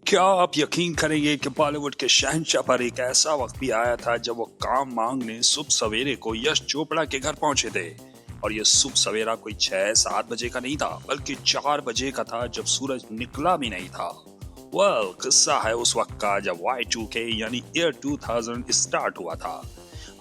क्या आप यकीन करेंगे कि बॉलीवुड के शहंशाह पर एक ऐसा वक्त भी आया था जब वो काम मांगने सुबह सवेरे को यश चोपड़ा के घर पहुंचे थे। और ये सुबह सवेरा कोई 6-7 बजे का नहीं था, बल्कि 4 बजे का था, जब सूरज निकला भी नहीं था। किस्सा है उस वक्त का जब Y2K यानी ईयर 2000 स्टार्ट हुआ था।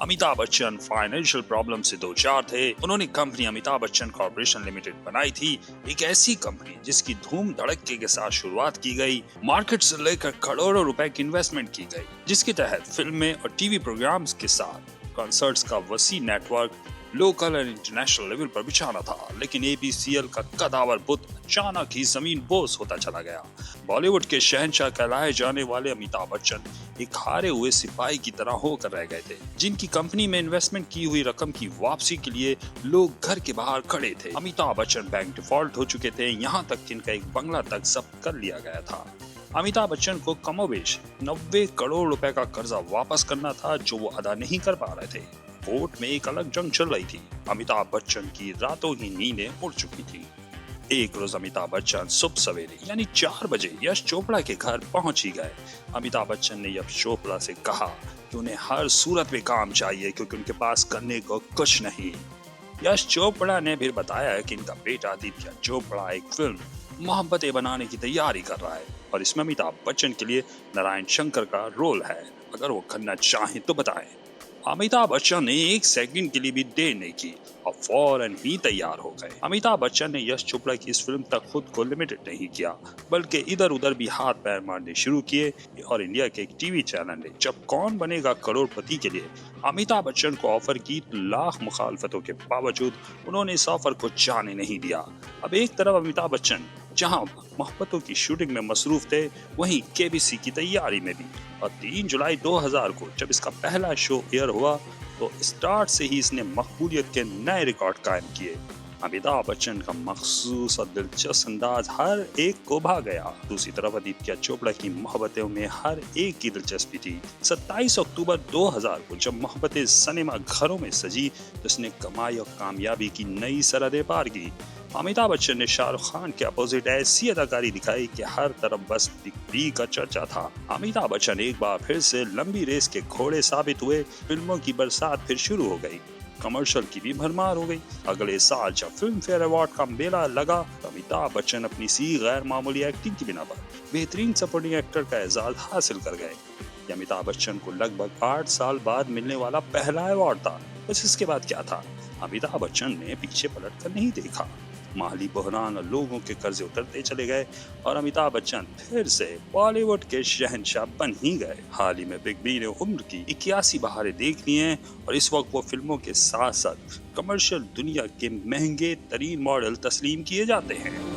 अमिताभ बच्चन फाइनेंशियल प्रॉब्लम से दो चार थे। उन्होंने company Amitabh Bachchan corporation limited बनाई थी, एक ऐसी कंपनी जिसकी धूम धड़के के साथ शुरुआत की गई, मार्केट से लेकर करोड़ों रुपए की इन्वेस्टमेंट की गई, जिसके तहत फिल्में और टीवी प्रोग्राम्स के साथ कॉन्सर्ट्स का वसी नेटवर्क लोकल और इंटरनेशनल लेवल पर बिछाना था। लेकिन एबीसीएल का कदावर बुत अचानक ही जमीन बोस होता चला गया। बॉलीवुड के शहंशाह कहलाए जाने वाले अमिताभ बच्चन एक हारे हुए सिपाही की तरह होकर रह गए थे, जिनकी कंपनी में इन्वेस्टमेंट की हुई रकम की वापसी के लिए लोग घर के बाहर खड़े थे। अमिताभ बच्चन बैंक डिफॉल्ट हो चुके थे, यहाँ तक कि इनका एक बंगला तक जब्त कर लिया गया था। अमिताभ बच्चन को कमोबेश 90 करोड़ रुपए का कर्जा वापस करना था, जो वो अदा नहीं कर पा रहे थे। कोर्ट में एक अलग जंग चल रही थी। अमिताभ बच्चन की रातों ही नींदें उड़ चुकी थी। एक रोज अमिताभ बच्चन सुबह सवेरे यानी 4 बजे यश चोपड़ा के घर पहुंच ही गए। अमिताभ बच्चन ने यश चोपड़ा से कहा कि उन्हें हर सूरत में काम चाहिए, क्योंकि उनके पास करने को कुछ नहीं। यश चोपड़ा ने फिर बताया कि इनका बेटा आदित्य चोपड़ा एक फिल्म मोहब्बतें बनाने की तैयारी कर रहा है, और इसमें अमिताभ बच्चन के लिए नारायण शंकर का रोल है। अगर वो करना चाहें तो बताएं। अमिताभ बच्चन ने एक सेकंड के लिए भी देर नहीं की और फौरन ही तैयार हो गए। अमिताभ बच्चन ने यश चोपड़ा की इस फिल्म तक खुद को लिमिटेड नहीं किया, बल्कि इधर उधर भी हाथ पैर मारने शुरू किए। और इंडिया के एक टीवी चैनल ने जब कौन बनेगा करोड़पति के लिए अमिताभ बच्चन को ऑफर की, तो लाख मुखालफतों के बावजूद उन्होंने इस ऑफर को जाने नहीं दिया। अब एक तरफ अमिताभ बच्चन जहां मोहब्बतों की शूटिंग में मसरूफ थे, वहीं केबीसी की तैयारी में भी। और 3 जुलाई 2000 को जब इसका पहला शो एयर हुआ, तो स्टार्ट से ही इसने मकबूलियत के नए रिकॉर्ड कायम किए। अमिताभ बच्चन का मखसूस और दिलचस्प अंदाज हर एक को भा गया। दूसरी तरफ आदित्य चोपड़ा की मोहब्बतों में हर एक की दिलचस्पी थी। 27 अक्टूबर 2000 को जब मोहब्बतें सिनेमा घरों में सजी, तो इसने कमाई और कामयाबी की नई सरहदें पार की। अमिताभ बच्चन ने शाहरुख खान के अपोजिट ऐसी अदाकारी दिखाई कि हर तरफ बस बिक्री का चर्चा था। अमिताभ बच्चन एक बार फिर से लंबी रेस के घोड़े साबित हुए। फिल्मों की बरसात फिर शुरू हो गई, कमर्शियल की भी भरमार हो गई। अगले साल जब फिल्म फेयर अवार्ड का मेला लगा, तो अमिताभ बच्चन अपनी सी गैर मामूली एक्टिंग की बिना पर बेहतरीन सपोर्टिंग एक्टर का एजाज हासिल कर गए। ये अमिताभ बच्चन को लगभग 8 साल बाद मिलने वाला पहला अवार्ड था। बस इसके बाद क्या था, अमिताभ बच्चन ने पीछे पलट कर नहीं देखा। माली बहरान और लोगों के कर्जे उतरते चले गए, और अमिताभ बच्चन फिर से बॉलीवुड के शहंशाह बन ही गए। हाल ही में बिग बी ने उम्र की 81 बहारें देख ली हैं, और इस वक्त वो फिल्मों के साथ साथ कमर्शियल दुनिया के महंगे तरीन मॉडल तस्लीम किए जाते हैं।